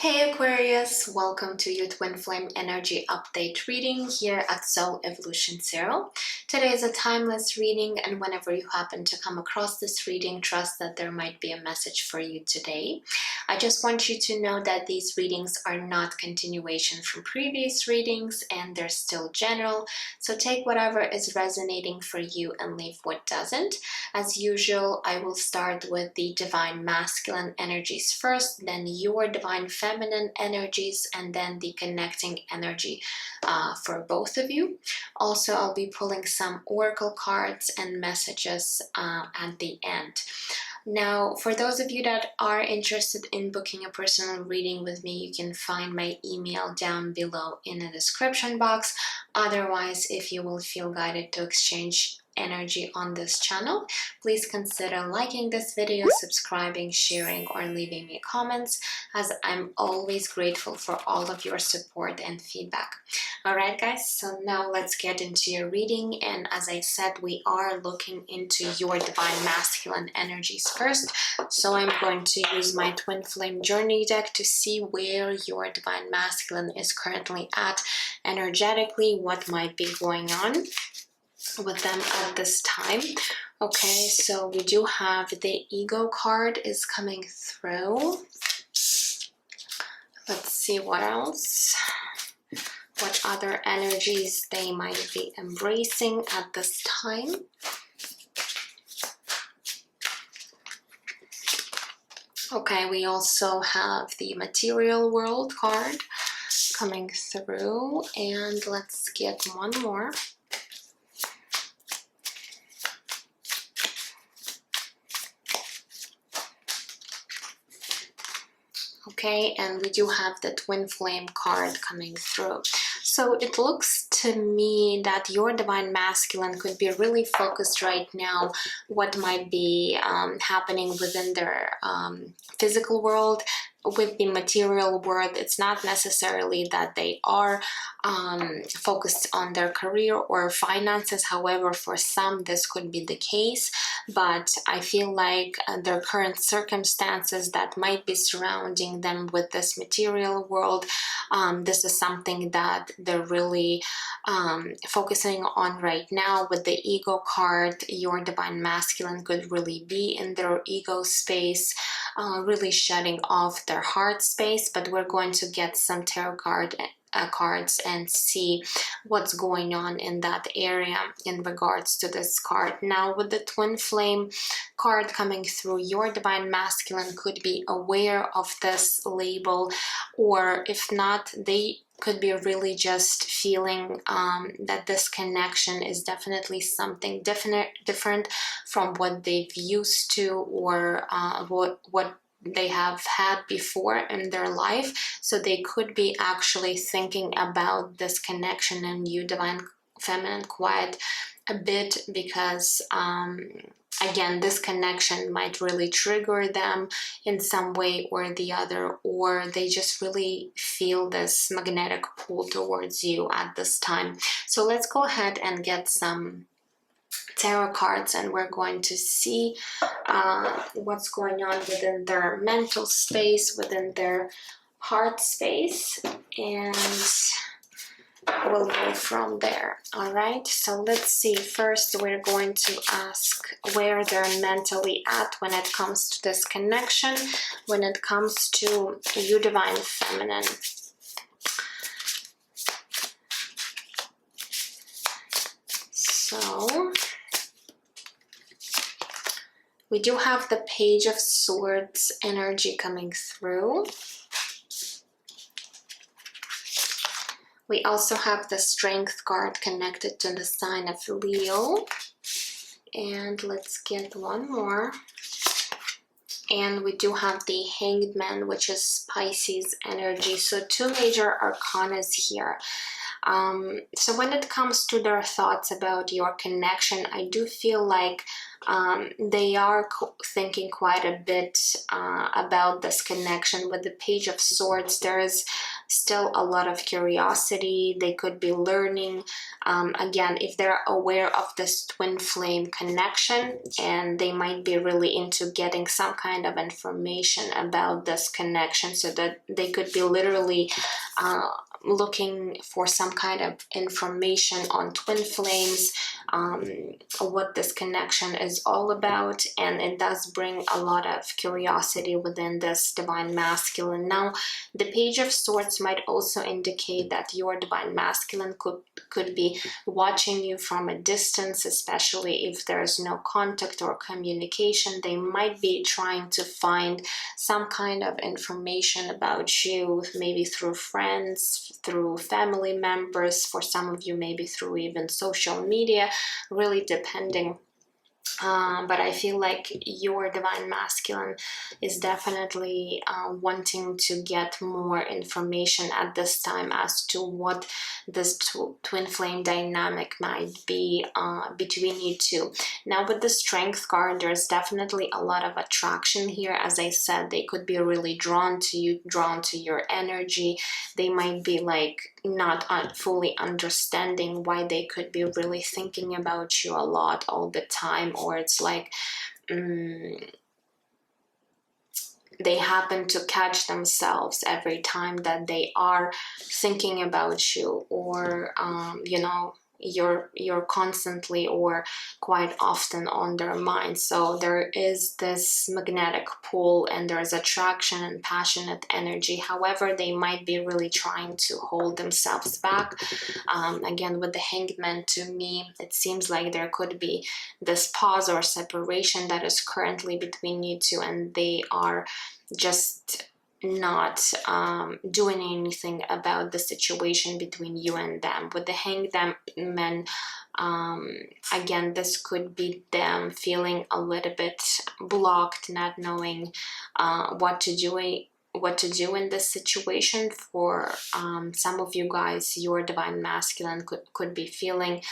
Hey Aquarius, welcome to your Twin Flame Energy Update reading here at Soul Evolution Zero. Today is a timeless reading, and whenever you happen to come across this reading, trust that there might be a message for you today. I just want you to know that these readings are not continuation from previous readings and they're still general, so take whatever is resonating for you and leave what doesn't. As usual, I will start with the Divine Masculine energies first, then your Divine Feminine energies, and then the connecting energy for both of you. Also, I'll be pulling some oracle cards and messages at the end. Now, for those of you that are interested in booking a personal reading with me, you can find my email down below in the description box. Otherwise, if you will feel guided to exchange energy on this channel, please consider liking this video, subscribing, sharing, or leaving me comments, as I'm always grateful for all of your support and feedback. Alright guys, so now let's get into your reading, and as I said, we are looking into your Divine Masculine energies first. So I'm going to use my Twin Flame Journey deck to see where your Divine Masculine is currently at energetically, what might be going on with them at this time. Okay, so we do have the Ego card is coming through. Let's see what else, what other energies they might be embracing at this time. Okay, we also have the Material World card coming through, and let's get one more. Okay, and we do have the Twin Flame card coming through. So it looks to me that your Divine Masculine could be really focused right now what might be happening within their physical world. With the material world, it's not necessarily that they are focused on their career or finances. However, for some this could be the case, but I feel like their current circumstances that might be surrounding them with this material world, this is something that they're really focusing on right now. With the Ego card, your Divine Masculine could really be in their ego space, really shutting off their heart space, but we're going to get some tarot cards and see what's going on in that area in regards to this card. Now, with the Twin Flame card coming through, your Divine Masculine could be aware of this label, or if not, they could be really just feeling that this connection is definitely something different from what they've used to, or what they have had before in their life. So they could be actually thinking about this connection and you, Divine Feminine, quite a bit, because again, this connection might really trigger them in some way or the other, or they just really feel this magnetic pull towards you at this time. So let's go ahead and get some tarot cards, and we're going to see what's going on within their mental space, within their heart space, and we'll go from there. All right, so let's see. First, we're going to ask where they're mentally at when it comes to this connection, when it comes to you, Divine Feminine. So we do have the Page of Swords energy coming through. We also have the Strength card connected to the sign of Leo. And let's get one more. And we do have the Hanged Man, which is Pisces energy. So two major arcanas here. So when it comes to their thoughts about your connection, I do feel like they are thinking quite a bit about this connection. With the Page of Swords, there is still a lot of curiosity. They could be learning. Again, if they're aware of this twin flame connection, and they might be really into getting some kind of information about this connection, so that they could be literally looking for some kind of information on twin flames, what this connection is all about. And it does bring a lot of curiosity within this divine masculine. Now, the Page of Swords might also indicate that your divine masculine could be watching you from a distance, especially if there's no contact or communication. They might be trying to find some kind of information about you, maybe through friends, through family members, for some of you maybe through even social media, really depending. But I feel like your divine masculine is definitely wanting to get more information at this time as to what this twin flame dynamic might be between you two. Now, with the Strength card, there's definitely a lot of attraction here. As I said, they could be really drawn to you, drawn to your energy. They might be like not fully understanding why they could be really thinking about you a lot all the time, or it's like they happen to catch themselves every time that they are thinking about you, or you know, you're constantly or quite often on their mind. So there is this magnetic pull, and there's attraction and passionate energy. However, they might be really trying to hold themselves back. Again, with the Hangman, to me it seems like there could be this pause or separation that is currently between you two, and they are just not doing anything about the situation between you and them. With the Hangman, again, this could be them feeling a little bit blocked, not knowing what to do in this situation. For some of you guys, your divine masculine could be feeling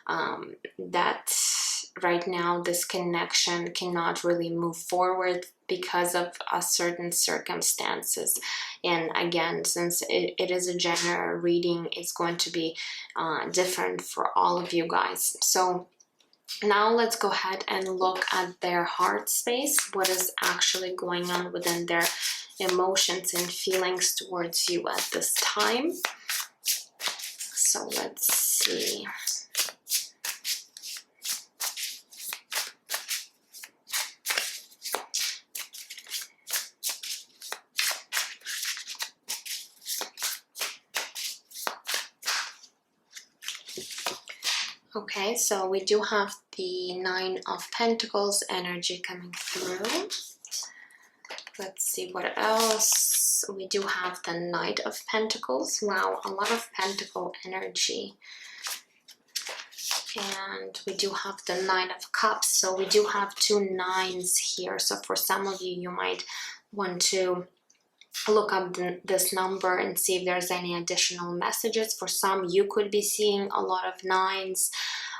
that right now this connection cannot really move forward because of certain circumstances. And again, since it is a general reading, it's going to be different for all of you guys. So now let's go ahead and look at their heart space. What is actually going on within their emotions and feelings towards you at this time? So let's see. Okay, so we do have the Nine of Pentacles energy coming through. Let's see what else. We do have the Knight of Pentacles. Wow, a lot of Pentacle energy. And we do have the Nine of Cups. So we do have two nines here. So for some of you, you might want to look up this number and see if there's any additional messages. For some, you could be seeing a lot of nines,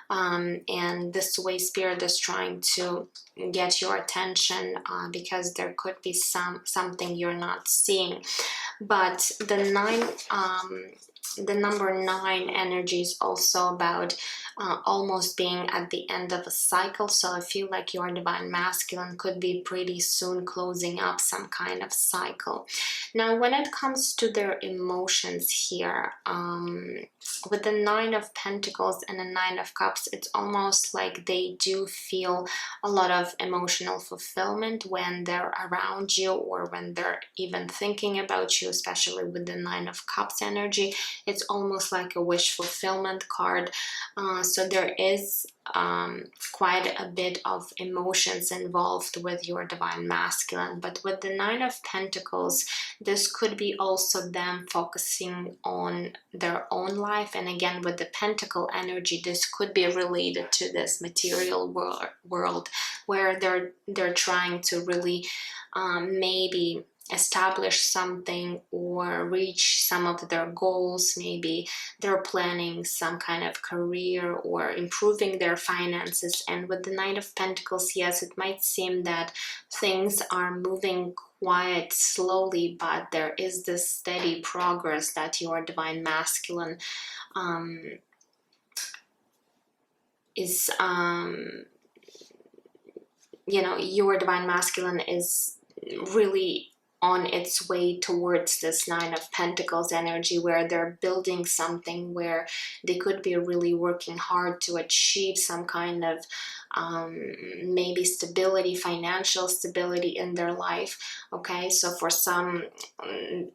and this way Spirit is trying to get your attention because there could be something you're not seeing. But the number 9 energy is also about almost being at the end of a cycle. So I feel like your divine masculine could be pretty soon closing up some kind of cycle. Now, when it comes to their emotions here, with the Nine of Pentacles and the Nine of Cups, it's almost like they do feel a lot of emotional fulfillment when they're around you, or when they're even thinking about you, especially with the Nine of Cups energy. It's almost like a wish fulfillment card. So there is quite a bit of emotions involved with your divine masculine. But with the Nine of Pentacles, this could be also them focusing on their own life. And again, with the Pentacle energy, this could be related to this material world where they're trying to really maybe establish something or reach some of their goals. Maybe they're planning some kind of career or improving their finances. And with the Knight of Pentacles, yes, it might seem that things are moving quite slowly, but there is this steady progress that your Divine Masculine is you know, your Divine Masculine is really on its way towards this Nine of Pentacles energy, where they're building something, where they could be really working hard to achieve some kind of maybe stability, financial stability in their life. Okay, so for some,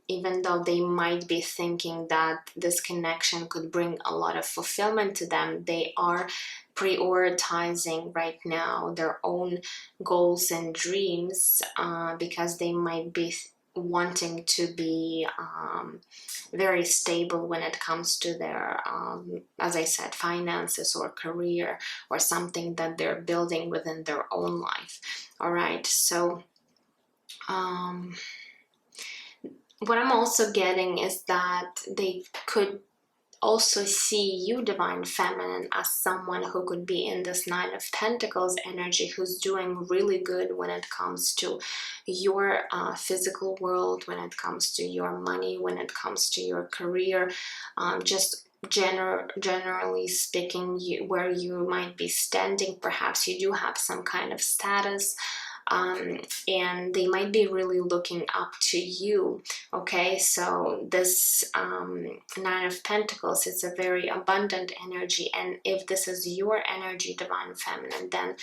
even though they might be thinking that this connection could bring a lot of fulfillment to them, they are prioritizing right now their own goals and dreams, because they might be wanting to be very stable when it comes to their, as I said, finances or career or something that they're building within their own life. All right, so what I'm also getting is that they could also see you, Divine Feminine, as someone who could be in this Nine of Pentacles energy, who's doing really good when it comes to your physical world, when it comes to your money, when it comes to your career, just generally speaking, where you might be standing. Perhaps you do have some kind of status, and they might be really looking up to you. Okay, so this Nine of Pentacles, it's a very abundant energy, and if this is your energy, Divine Feminine, then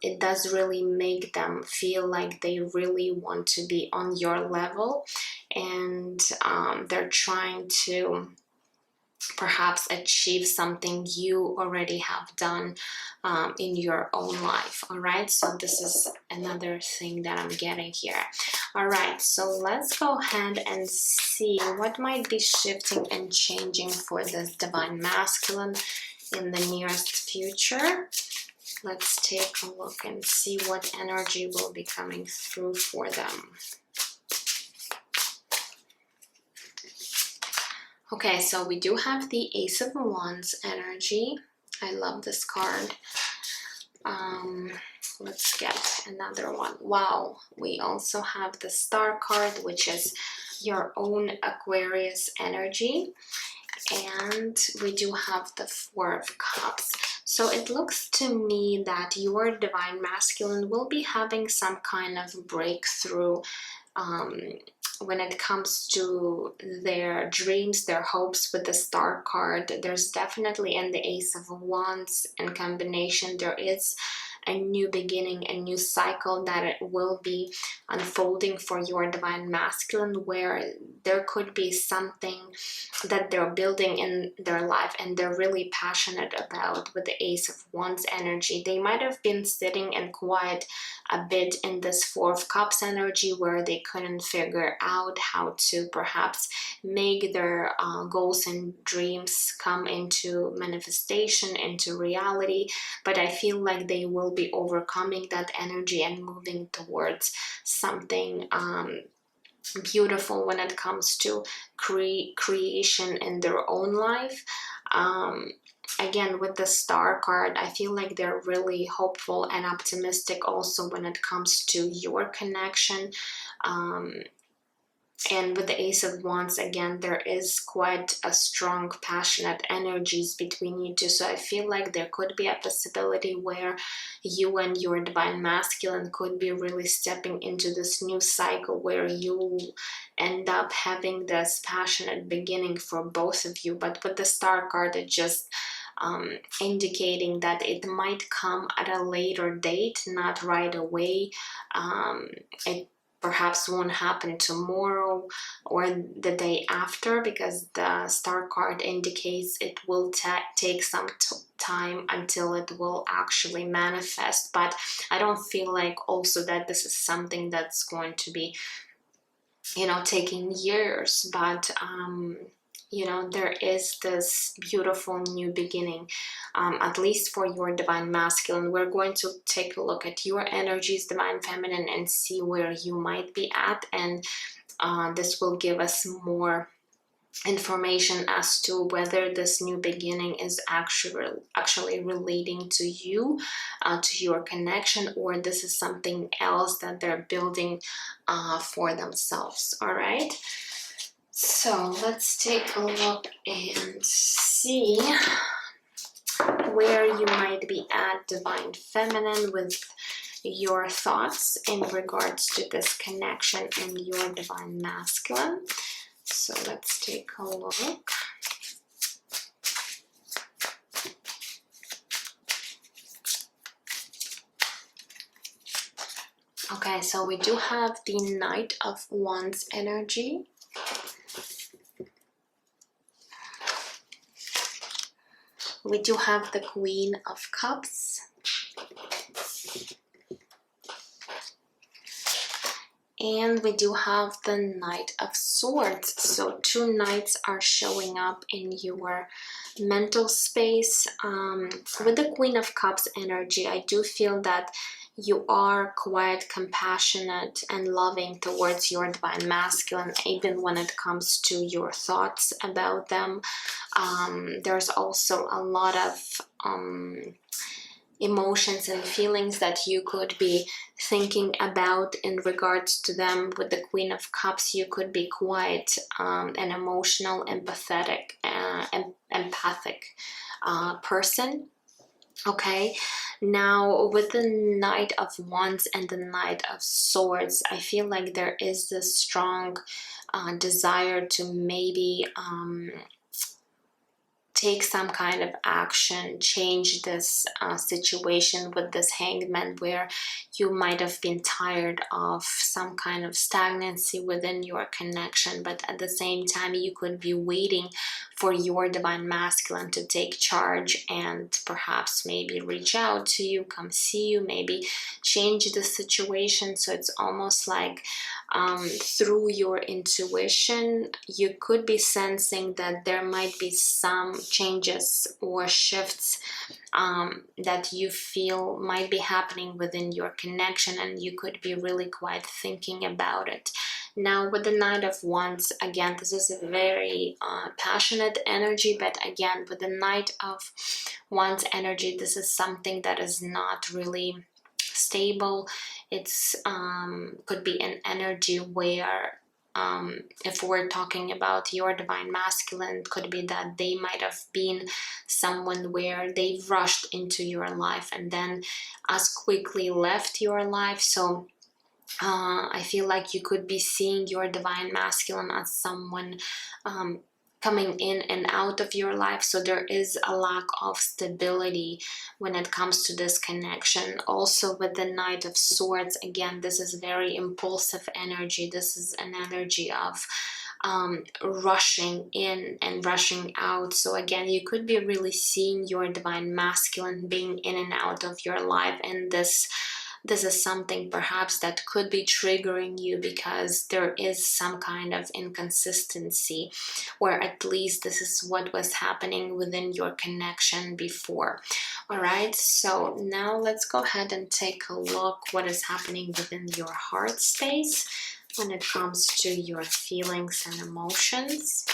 it does really make them feel like they really want to be on your level, and they're trying to perhaps achieve something you already have done in your own life. All right, so this is another thing that I'm getting here. All right, so let's go ahead and see what might be shifting and changing for this Divine Masculine in the nearest future. Let's take a look and see what energy will be coming through for them. Okay, so we do have the Ace of Wands energy. I love this card. Let's get another one. Wow, we also have the Star card, which is your own Aquarius energy. And we do have the Four of Cups. So it looks to me that your Divine Masculine will be having some kind of breakthrough when it comes to their dreams, their hopes with the Star card. There's definitely, in the Ace of Wands in combination, there is a new beginning, a new cycle that it will be unfolding for your Divine Masculine, where there could be something that they're building in their life and they're really passionate about with the Ace of Wands energy. They might have been sitting in quite a bit in this Four of Cups energy, where they couldn't figure out how to perhaps make their goals and dreams come into manifestation, into reality. But I feel like they will be overcoming that energy and moving towards something beautiful when it comes to creation in their own life. Again, with the Star card, I feel like they're really hopeful and optimistic also when it comes to your connection. And with the Ace of Wands, again, there is quite a strong, passionate energies between you two. So I feel like there could be a possibility where you and your Divine Masculine could be really stepping into this new cycle, where you end up having this passionate beginning for both of you. But with the Star card, it just indicating that it might come at a later date, not right away. It perhaps won't happen tomorrow or the day after, because the Star card indicates it will take some time until it will actually manifest. But I don't feel like also that this is something that's going to be, you know, taking years. But you know, there is this beautiful new beginning, at least for your divine masculine. We're going to take a look at your energies, divine feminine, and see where you might be at, and this will give us more information as to whether this new beginning is actually relating to you, to your connection, or this is something else that they're building for themselves. All right, so let's take a look and see where you might be at, divine feminine, with your thoughts in regards to this connection in your divine masculine. So let's take a look. Okay, so we do have the Knight of Wands energy. We do have the Queen of Cups. And we do have the Knight of Swords. So two knights are showing up in your mental space. With the Queen of Cups energy, I do feel that you are quite compassionate and loving towards your divine masculine, even when it comes to your thoughts about them. There's also a lot of emotions and feelings that you could be thinking about in regards to them. With the Queen of Cups, you could be quite an emotional, empathetic, empathic person. Okay, now with the Knight of Wands and the Knight of Swords, I feel like there is this strong desire to maybe take some kind of action, change this situation with this Hangman, where you might have been tired of some kind of stagnancy within your connection, but at the same time you could be waiting for your divine masculine to take charge and perhaps maybe reach out to you, come see you, maybe change the situation. So it's almost like through your intuition, you could be sensing that there might be some changes or shifts that you feel might be happening within your connection, and you could be really quite thinking about it. Now with the Knight of Wands, again, this is a very passionate energy, but again, with the Knight of Wands energy, this is something that is not really stable. It's could be an energy where if we're talking about your divine masculine, could be that they might have been someone where they rushed into your life and then as quickly left your life. So I feel like you could be seeing your divine masculine as someone coming in and out of your life. So there is a lack of stability when it comes to this connection. Also with the Knight of Swords, again, this is very impulsive energy. This is an energy of rushing in and rushing out. So again, you could be really seeing your divine masculine being in and out of your life, and this is something perhaps that could be triggering you because there is some kind of inconsistency, or at least this is what was happening within your connection before. All right, so now let's go ahead and take a look what is happening within your heart space when it comes to your feelings and emotions.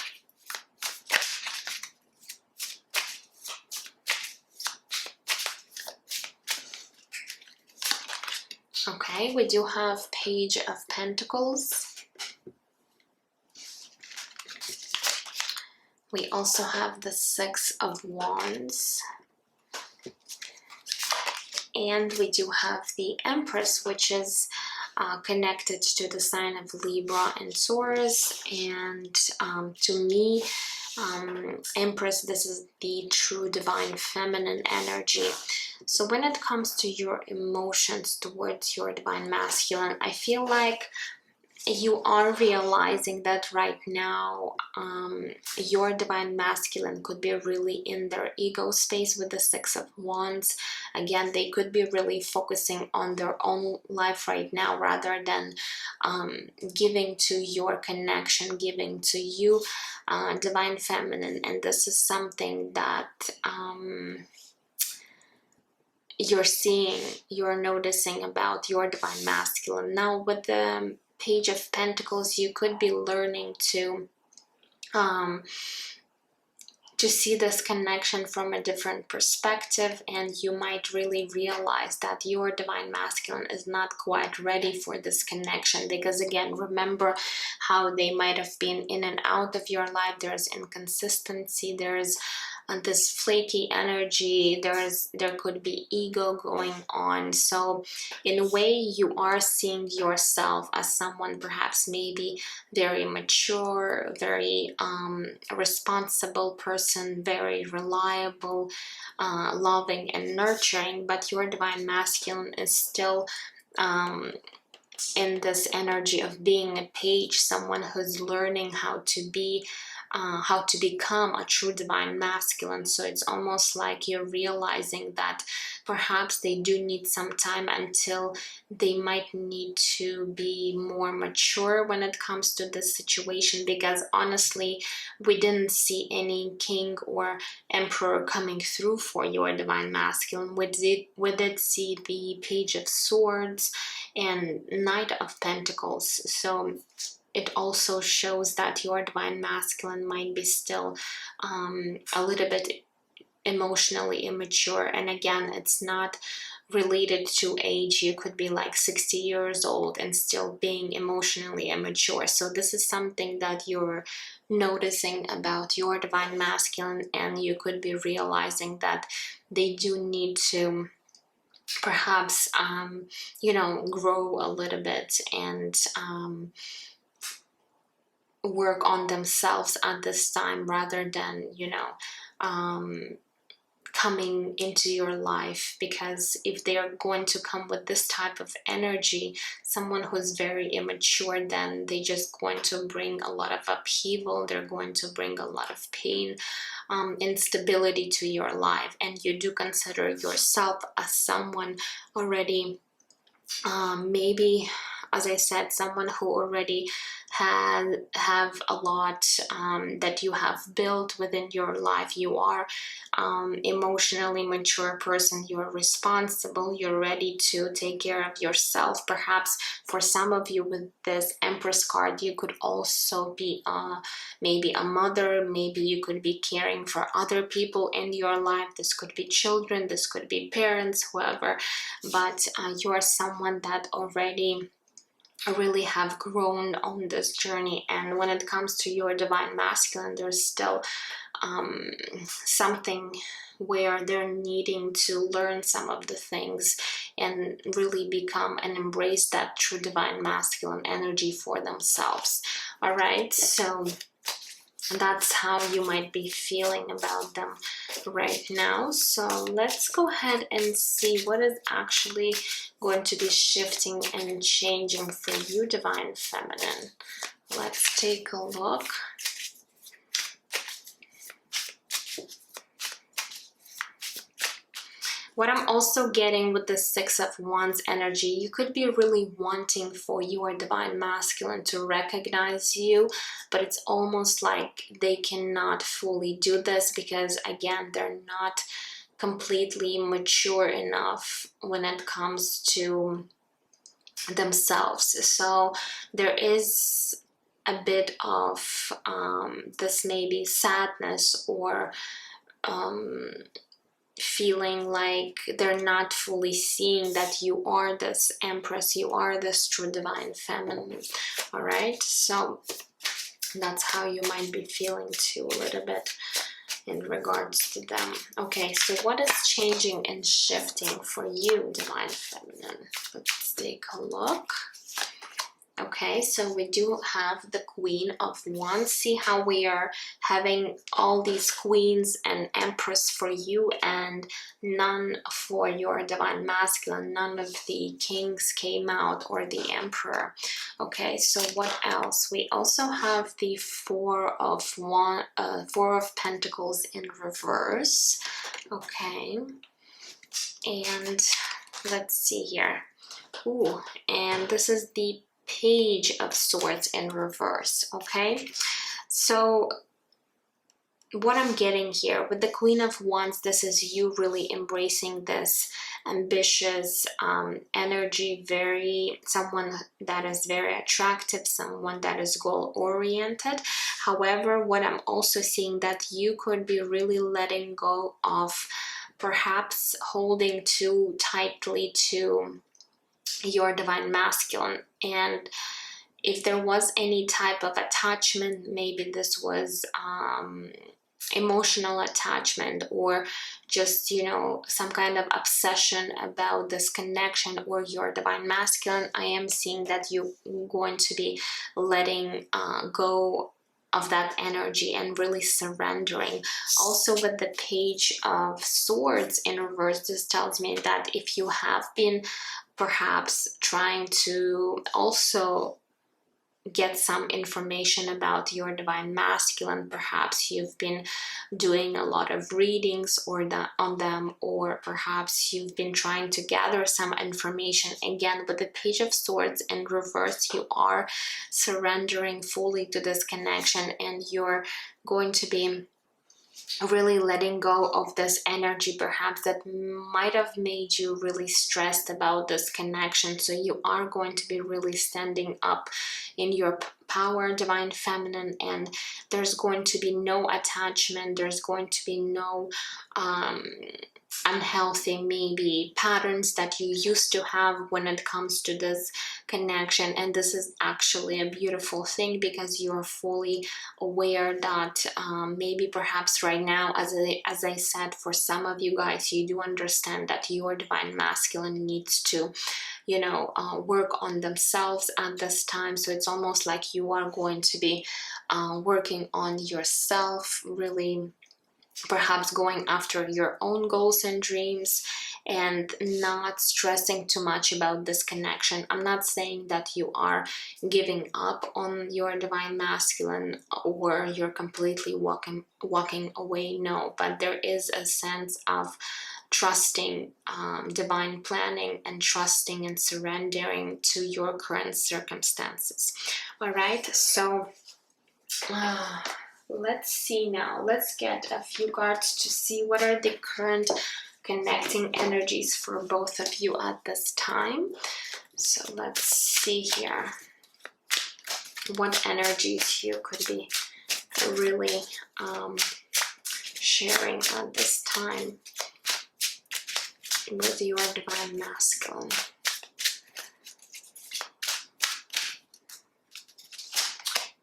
Okay, we do have Page of Pentacles. We also have the Six of Wands. And we do have the Empress, which is connected to the sign of Libra and Taurus. And to me, Empress, this is the true divine feminine energy. So when it comes to your emotions towards your divine masculine, I feel like you are realizing that right now your divine masculine could be really in their ego space with the Six of Wands. Again, they could be really focusing on their own life right now rather than giving to your connection, giving to you, divine feminine. And this is something that you're seeing, you're noticing about your divine masculine. Now with the Page of Pentacles, you could be learning to see this connection from a different perspective, and you might really realize that your divine masculine is not quite ready for this connection, because again, remember how they might have been in and out of your life. There's inconsistency, there's this flaky energy, there could be ego going on. So in a way, you are seeing yourself as someone perhaps maybe very mature, very responsible person, very reliable, loving and nurturing, but your divine masculine is still in this energy of being a page, someone who's learning how to be how to become a true divine masculine. So it's almost like you're realizing that perhaps they do need some time until they might need to be more mature when it comes to this situation, because honestly, we didn't see any king or emperor coming through for your divine masculine. We did see the Page of Swords and Knight of Pentacles. So it also shows that your divine masculine might be still a little bit emotionally immature. And again, it's not related to age. You could be like 60 years old and still being emotionally immature. So this is something that you're noticing about your divine masculine, and you could be realizing that they do need to perhaps you know, grow a little bit and work on themselves at this time, rather than, you know, coming into your life. Because if they are going to come with this type of energy, someone who's very immature, then they just going to bring a lot of upheaval, they're going to bring a lot of pain, instability to your life. And you do consider yourself as someone already maybe, as I said, someone who already have a lot that you have built within your life. You are emotionally mature person, you're responsible, you're ready to take care of yourself. Perhaps for some of you with this Empress card, you could also be maybe a mother, maybe you could be caring for other people in your life. This could be children, this could be parents, whoever, but you are someone that already really have grown on this journey. And when it comes to your divine masculine, there's still something where they're needing to learn some of the things and really become and embrace that true divine masculine energy for themselves. All right, so that's how you might be feeling about them right now. So let's go ahead and see what is actually going to be shifting and changing for you, divine feminine. Let's take a look. What I'm also getting with the Six of Wands energy, you could be really wanting for your divine masculine to recognize you, but it's almost like they cannot fully do this because, again, they're not completely mature enough when it comes to themselves. So there is a bit of this maybe sadness or feeling like they're not fully seeing that you are this Empress, you are this true divine feminine. All right, so that's how you might be feeling too, a little bit in regards to them. Okay, so what is changing and shifting for you, divine feminine? Let's take a look. Okay, so we do have the Queen of Wands. See how we are having all these queens and empress for you and none for your divine masculine. None of the kings came out, or the emperor. Okay, so what else? We also have the Four of Pentacles in reverse. Okay, and let's see here. Ooh, and this is the Page of Swords in reverse. Okay, so what I'm getting here with the Queen of Wands, this is you really embracing this ambitious energy, someone that is very attractive, someone that is goal oriented. However, what I'm also seeing, that you could be really letting go of perhaps holding too tightly to your divine masculine. And if there was any type of attachment, maybe this was emotional attachment, or just, you know, some kind of obsession about this connection or your divine masculine, I am seeing that you're going to be letting go of that energy and really surrendering. Also with the Page of Swords in reverse, this tells me that if you have been perhaps trying to also get some information about your divine masculine, perhaps you've been doing a lot of readings on them, or perhaps you've been trying to gather some information. Again, with the Page of Swords in reverse, you are surrendering fully to this connection, and you're going to be really letting go of this energy perhaps that might have made you really stressed about this connection. So you are going to be really standing up in your power, divine feminine, and there's going to be no attachment, there's going to be no unhealthy maybe patterns that you used to have when it comes to this connection. And this is actually a beautiful thing, because you're fully aware that maybe perhaps right now, as I said, for some of you guys, you do understand that your divine masculine needs to, you know, work on themselves at this time. So it's almost like you are going to be working on yourself, really perhaps going after your own goals and dreams, and not stressing too much about this connection. I'm not saying that you are giving up on your divine masculine or you're completely walking away, no, but there is a sense of trusting divine planning and trusting and surrendering to your current circumstances. All right, so let's see now. Let's get a few cards to see what are the current connecting energies for both of you at this time. So let's see here what energies you could be really sharing at this time with your divine masculine.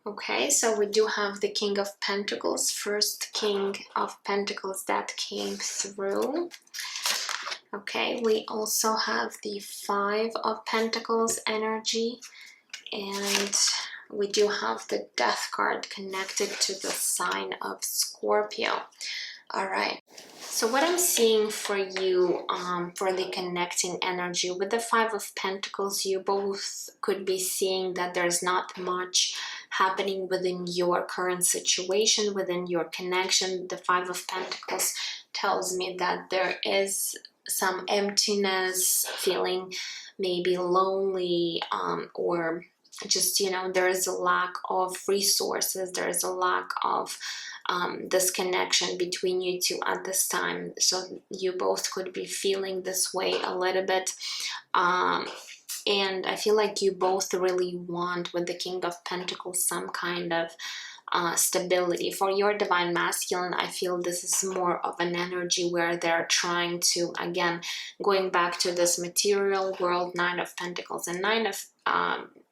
Okay, so we do have the King of Pentacles, first King of Pentacles that came through. Okay, we also have the Five of Pentacles energy, and we do have the Death card connected to the sign of Scorpio. All right, so what I'm seeing for you for the connecting energy with the Five of Pentacles, you both could be seeing that there's not much happening within your current situation, within your connection. The Five of Pentacles tells me that there is some emptiness, feeling maybe lonely, or just, you know, there is a lack of resources, there is a lack of this connection between you two at this time. So you both could be feeling this way a little bit. And I feel like you both really want, with the King of Pentacles, some kind of stability. For your divine masculine, I feel this is more of an energy where they're trying to, again, going back to this material world, Nine of Pentacles and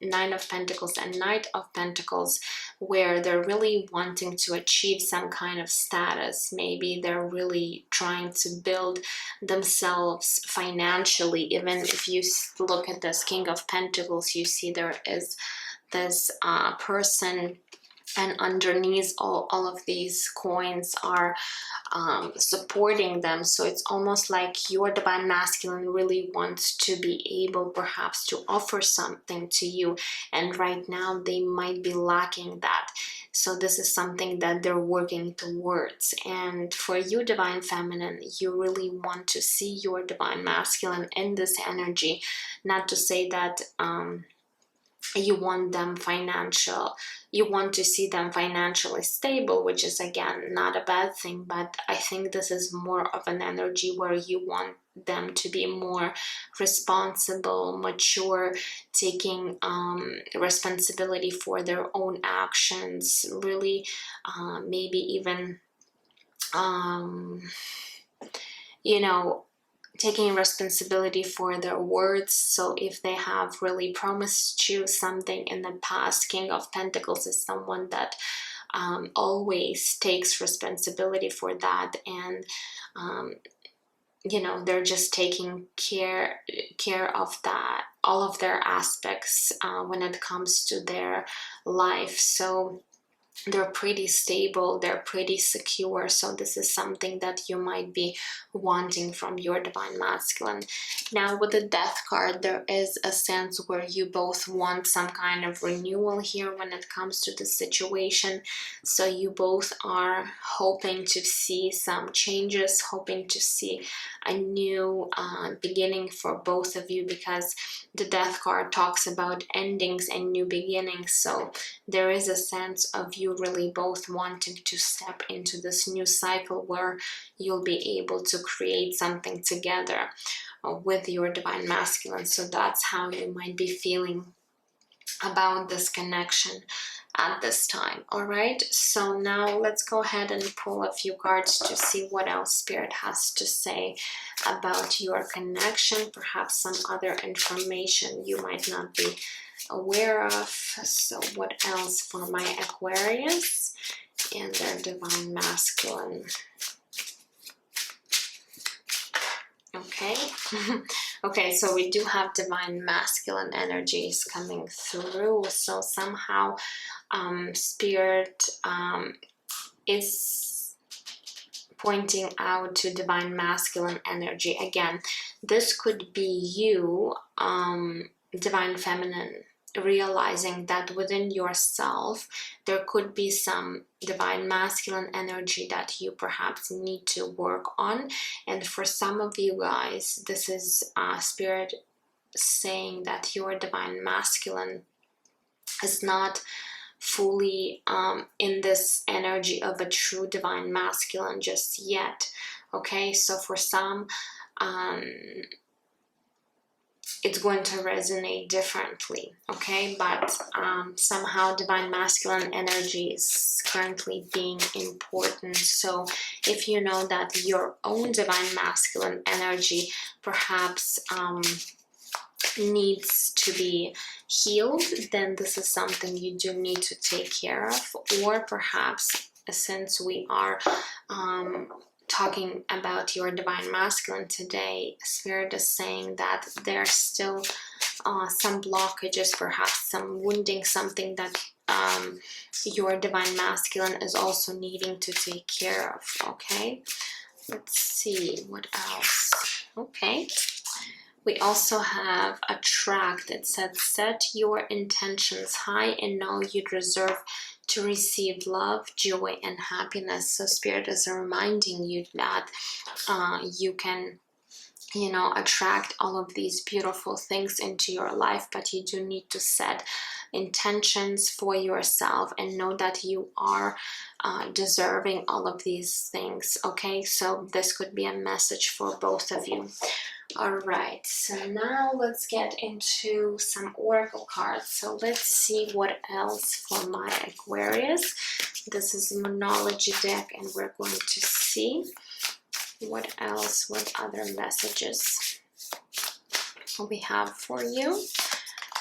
Nine of Pentacles and Knight of Pentacles, where they're really wanting to achieve some kind of status. Maybe they're really trying to build themselves financially. Even if you look at this King of Pentacles, you see there is this person, and underneath all of these coins are supporting them. So it's almost like your divine masculine really wants to be able perhaps to offer something to you, and right now they might be lacking that. So this is something that they're working towards. And for you, divine feminine, you really want to see your divine masculine in this energy. Not to say that you want them you want to see them financially stable, which is again not a bad thing, but I think this is more of an energy where you want them to be more responsible, mature, taking responsibility for their own actions, really maybe even you know, taking responsibility for their words. So if they have really promised you something in the past, King of Pentacles is someone that always takes responsibility for that, and you know, they're just taking care of that, all of their aspects when it comes to their life. So they're pretty stable, they're pretty secure. So this is something that you might be wanting from your divine masculine. Now with the Death card, there is a sense where you both want some kind of renewal here when it comes to the situation. So you both are hoping to see some changes, hoping to see a new beginning for both of you, because the Death card talks about endings and new beginnings. So there is a sense of you really both wanting to step into this new cycle where you'll be able to create something together with your divine masculine. So that's how you might be feeling about this connection at this time. All right, so now let's go ahead and pull a few cards to see what else Spirit has to say about your connection, perhaps some other information you might not be aware of. So what else for my Aquarius and their divine masculine? Okay. Okay, so we do have divine masculine energies coming through. So somehow Spirit is pointing out to divine masculine energy. Again, this could be you, divine feminine, realizing that within yourself there could be some divine masculine energy that you perhaps need to work on. And for some of you guys, this is Spirit saying that your divine masculine is not fully in this energy of a true divine masculine just yet. Okay, so for some it's going to resonate differently, okay? But somehow divine masculine energy is currently being important. So if you know that your own divine masculine energy perhaps needs to be healed, then this is something you do need to take care of. Or perhaps, since we are talking about your divine masculine today, Spirit is saying that there's still some blockages, perhaps some wounding, something that your divine masculine is also needing to take care of. Okay, let's see what else. Okay, we also have a track that said, set your intentions high and know you deserve to receive love, joy, and happiness. So Spirit is reminding you that you can, you know, attract all of these beautiful things into your life, but you do need to set intentions for yourself and know that you are deserving all of these things. Okay, so this could be a message for both of you. All right, so now let's get into some oracle cards. So let's see what else for my Aquarius. This is a Monology deck, and we're going to see what else, what other messages we have for you.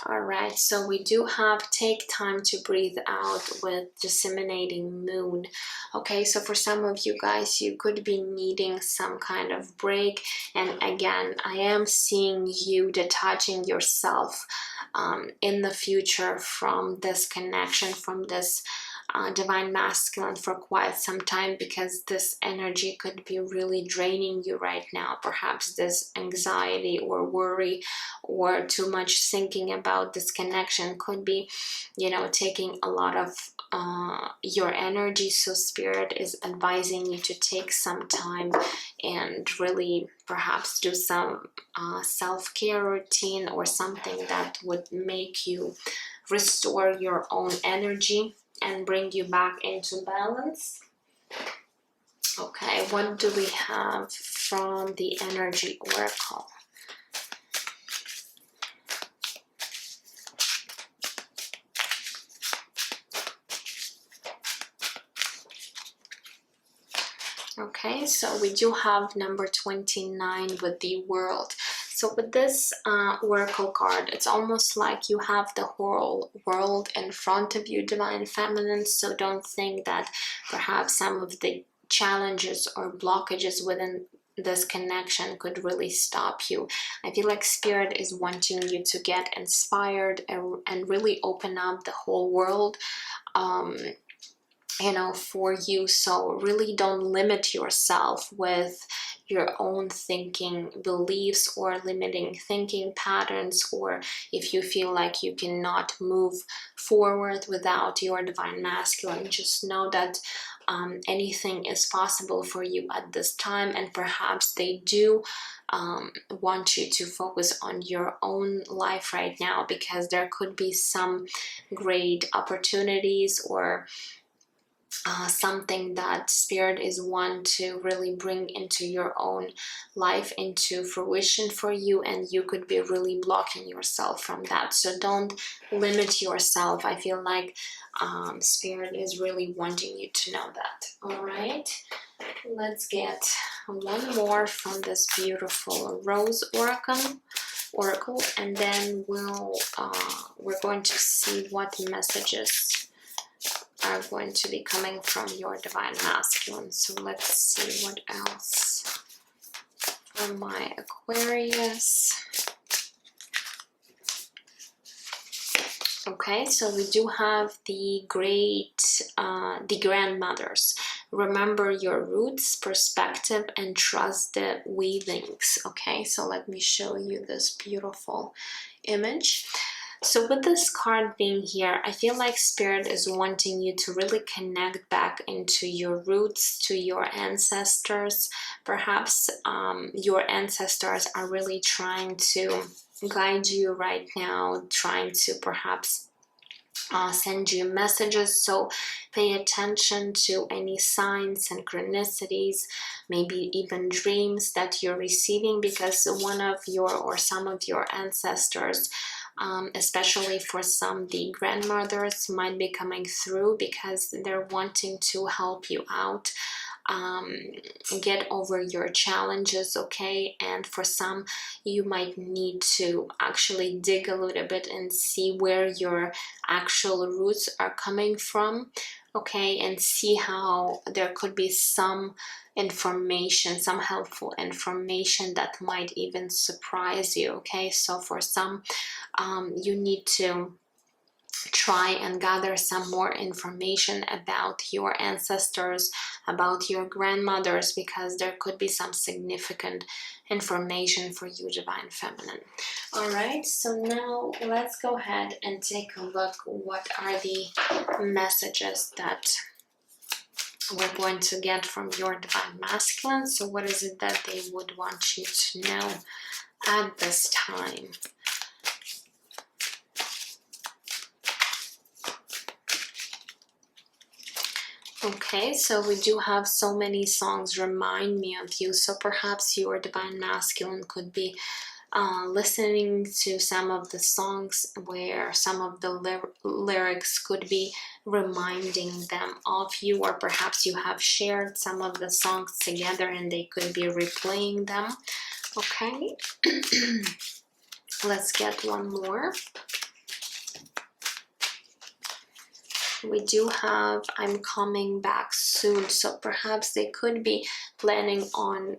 All right, so we do have take time to breathe out with disseminating moon. Okay, so for some of you guys, you could be needing some kind of break. And again, I am seeing you detaching yourself in the future from this connection, from this divine masculine for quite some time, because this energy could be really draining you right now. Perhaps this anxiety or worry or too much thinking about this connection could be, you know, taking a lot of your energy. So spirit is advising you to take some time and really perhaps do some self-care routine or something that would make you restore your own energy and bring you back into balance. Okay, what do we have from the energy oracle? Okay, so we do have number 29 with the world. So with this oracle card, it's almost like you have the whole world in front of you, divine feminine. So don't think that perhaps some of the challenges or blockages within this connection could really stop you. I feel like spirit is wanting you to get inspired and really open up the whole world, you know, for you. So really don't limit yourself with your own thinking beliefs or limiting thinking patterns, or if you feel like you cannot move forward without your divine masculine, just know that anything is possible for you at this time. And perhaps they do want you to focus on your own life right now, because there could be some great opportunities or something that spirit is one to really bring into your own life, into fruition for you, and you could be really blocking yourself from that. So don't limit yourself. I feel like spirit is really wanting you to know that. All right, let's get one more from this beautiful rose oracle, and then we're going to see what messages are going to be coming from your divine masculine. So let's see what else for my Aquarius. Okay, so we do have the grandmothers. Remember your roots, perspective, and trust the weavings. Okay, so let me show you this beautiful image. So with this card being here, I feel like spirit is wanting you to really connect back into your roots, to your ancestors. Perhaps your ancestors are really trying to guide you right now, trying to perhaps send you messages. So pay attention to any signs, synchronicities, maybe even dreams that you're receiving, because one of your or some of your ancestors, especially for some, the grandmothers, might be coming through because they're wanting to help you out, get over your challenges. Okay, and for some you might need to actually dig a little bit and see where your actual roots are coming from. Okay, and see how there could be some information, some helpful information that might even surprise you. Okay, so for some you need to try and gather some more information about your ancestors, about your grandmothers, because there could be some significant information for you, divine feminine. All right, so now let's go ahead and take a look. What are the messages that we're going to get from your divine masculine? So what is it that they would want you to know at this time? Okay, so we do have so many songs remind me of you. So perhaps your divine masculine could be listening to some of the songs where some of the lyrics could be reminding them of you, or perhaps you have shared some of the songs together and they could be replaying them. Okay, let's get one more. We do have I'm coming back soon, so perhaps they could be planning on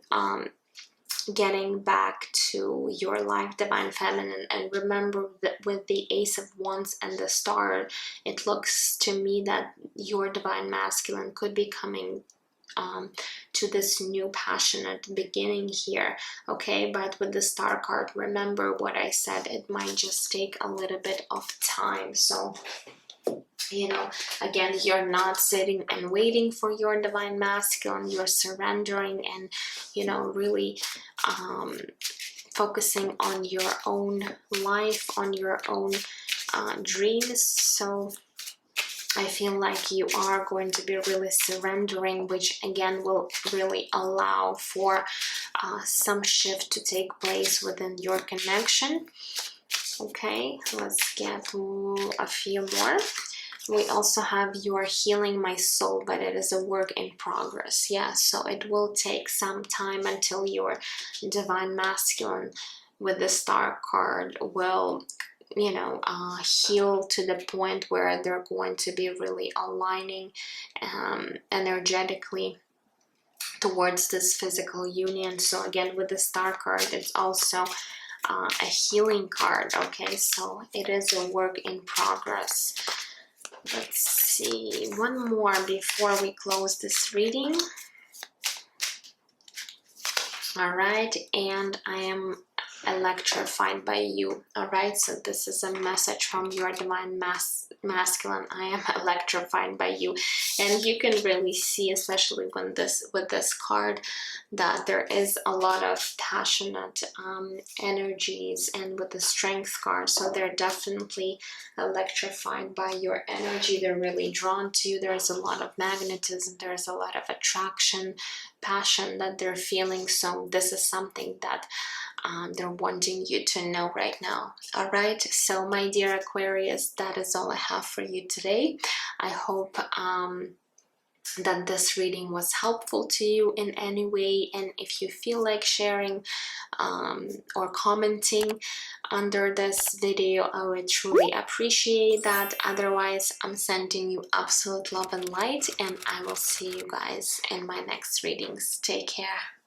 getting back to your life, divine feminine. And remember that with the Ace of Wands and the Star, it looks to me that your divine masculine could be coming to this new passionate beginning here, okay? But with the Star card, remember what I said, it might just take a little bit of time. So, you know, again, you're not sitting and waiting for your divine masculine, you're surrendering and, you know, really focusing on your own life, on your own dreams. So I feel like you are going to be really surrendering, which again will really allow for some shift to take place within your connection. Okay, let's get a few more. We also have you are healing my soul, but it is a work in progress. Yeah, so it will take some time until your divine masculine with the Star card will, you know, heal to the point where they're going to be really aligning energetically towards this physical union. So again, with the Star card, it's also a healing card. Okay, so it is a work in progress. Let's see, one more before we close this reading. All right, and I am electrified by you. All right, so this is a message from your divine masculine. I am electrified by you, and you can really see, especially when with this card, that there is a lot of passionate energies, and with the Strength card, so they're definitely electrified by your energy. They're really drawn to you. There's a lot of magnetism, there's a lot of attraction, passion that they're feeling. So this is something that they're wanting you to know right now. All right, so my dear Aquarius, that is all I have for you today. I hope that this reading was helpful to you in any way, and if you feel like sharing or commenting under this video, I would truly appreciate that. Otherwise, I'm sending you absolute love and light, and I will see you guys in my next readings. Take care.